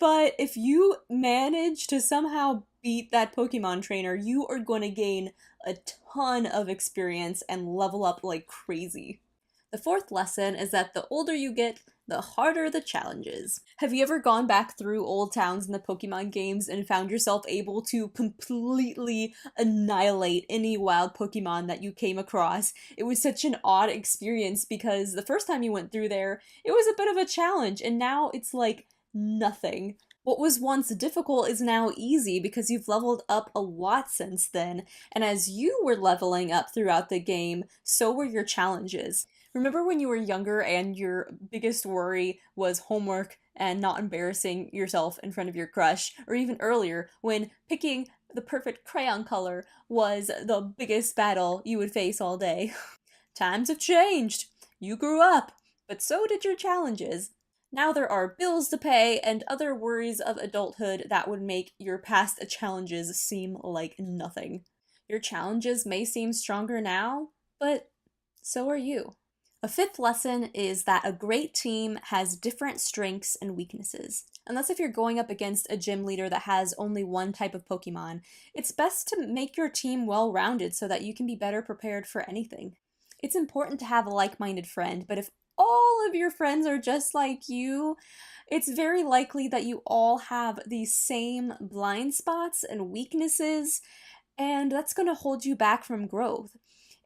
But if you manage to somehow beat that Pokemon trainer, you are going to gain a ton of experience and level up like crazy. The fourth lesson is that the older you get, the harder the challenges. Have you ever gone back through old towns in the Pokemon games and found yourself able to completely annihilate any wild Pokemon that you came across? It was such an odd experience because the first time you went through there, it was a bit of a challenge, and now it's like nothing. What was once difficult is now easy because you've leveled up a lot since then, and as you were leveling up throughout the game, so were your challenges. Remember when you were younger and your biggest worry was homework and not embarrassing yourself in front of your crush? Or even earlier, when picking the perfect crayon color was the biggest battle you would face all day? Times have changed. You grew up, but so did your challenges. Now there are bills to pay and other worries of adulthood that would make your past challenges seem like nothing. Your challenges may seem stronger now, but so are you. A fifth lesson is that a great team has different strengths and weaknesses. Unless if you're going up against a gym leader that has only one type of Pokemon, it's best to make your team well-rounded so that you can be better prepared for anything. It's important to have a like-minded friend, but if all of your friends are just like you, it's very likely that you all have the same blind spots and weaknesses, and that's going to hold you back from growth.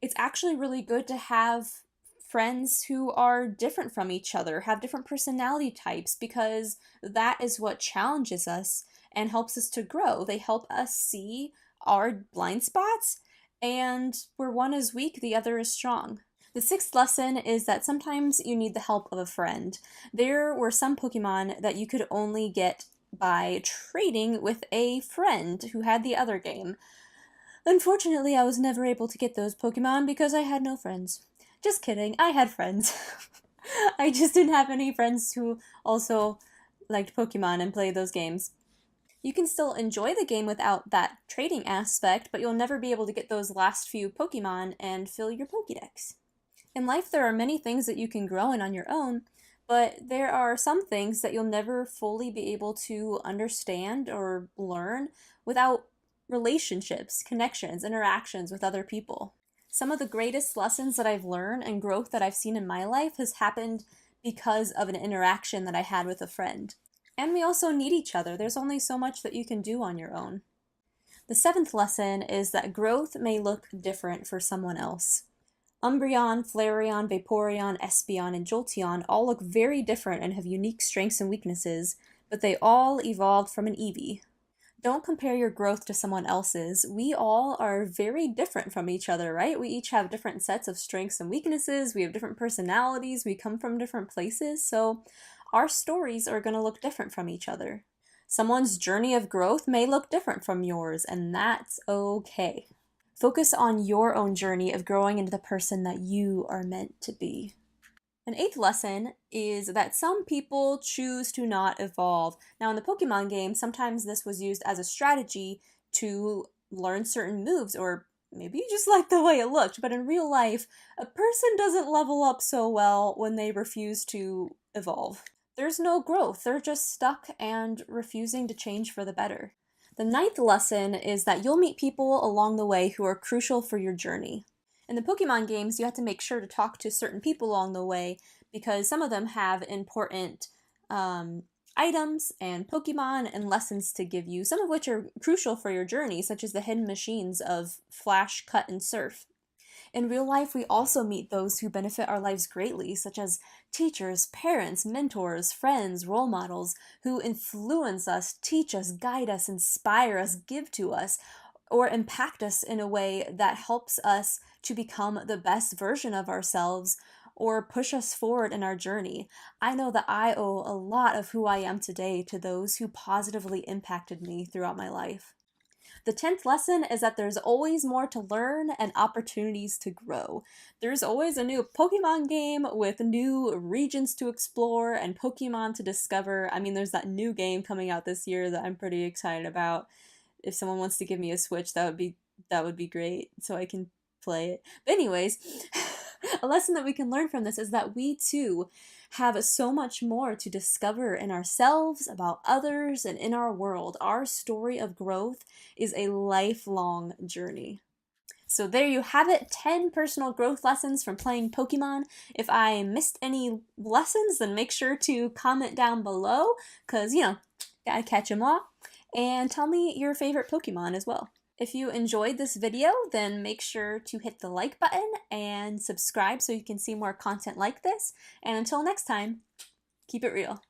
It's actually really good to have friends who are different from each other, have different personality types, because that is what challenges us and helps us to grow. They help us see our blind spots, and where one is weak, the other is strong. The sixth lesson is that sometimes you need the help of a friend. There were some Pokemon that you could only get by trading with a friend who had the other game. Unfortunately, I was never able to get those Pokemon because I had no friends. Just kidding, I had friends. I just didn't have any friends who also liked Pokemon and played those games. You can still enjoy the game without that trading aspect, but you'll never be able to get those last few Pokemon and fill your Pokédex. In life, there are many things that you can grow in on your own, but there are some things that you'll never fully be able to understand or learn without relationships, connections, interactions with other people. Some of the greatest lessons that I've learned and growth that I've seen in my life has happened because of an interaction that I had with a friend. And we also need each other. There's only so much that you can do on your own. The seventh lesson is that growth may look different for someone else. Umbreon, Flareon, Vaporeon, Espeon, and Jolteon all look very different and have unique strengths and weaknesses, but they all evolved from an Eevee. Don't compare your growth to someone else's. We all are very different from each other, right? We each have different sets of strengths and weaknesses. We have different personalities. We come from different places. So our stories are going to look different from each other. Someone's journey of growth may look different from yours, and that's okay. Focus on your own journey of growing into the person that you are meant to be. An eighth lesson is that some people choose to not evolve. Now, in the Pokemon game, sometimes this was used as a strategy to learn certain moves, or maybe you just like the way it looked, but in real life, a person doesn't level up so well when they refuse to evolve. There's no growth, they're just stuck and refusing to change for the better. The ninth lesson is that you'll meet people along the way who are crucial for your journey. In the Pokemon games, you have to make sure to talk to certain people along the way because some of them have important items and Pokemon and lessons to give you, some of which are crucial for your journey, such as the hidden machines of Flash, Cut, and Surf. In real life, we also meet those who benefit our lives greatly, such as teachers, parents, mentors, friends, role models, who influence us, teach us, guide us, inspire us, give to us, or impact us in a way that helps us to become the best version of ourselves or push us forward in our journey. I know that I owe a lot of who I am today to those who positively impacted me throughout my life. The 10th lesson is that there's always more to learn and opportunities to grow. There's always a new Pokemon game with new regions to explore and Pokemon to discover. I mean, there's that new game coming out this year that I'm pretty excited about. If someone wants to give me a Switch, that would be great, so I can play it. But anyways, A lesson that we can learn from this is that we too have so much more to discover in ourselves, about others, and in our world. Our story of growth is a lifelong journey. So there you have it, 10 personal growth lessons from playing Pokemon. If I missed any lessons, then make sure to comment down below, because, gotta catch them all. And tell me your favorite Pokemon as well. If you enjoyed this video, then make sure to hit the like button and subscribe so you can see more content like this. And until next time, keep it real.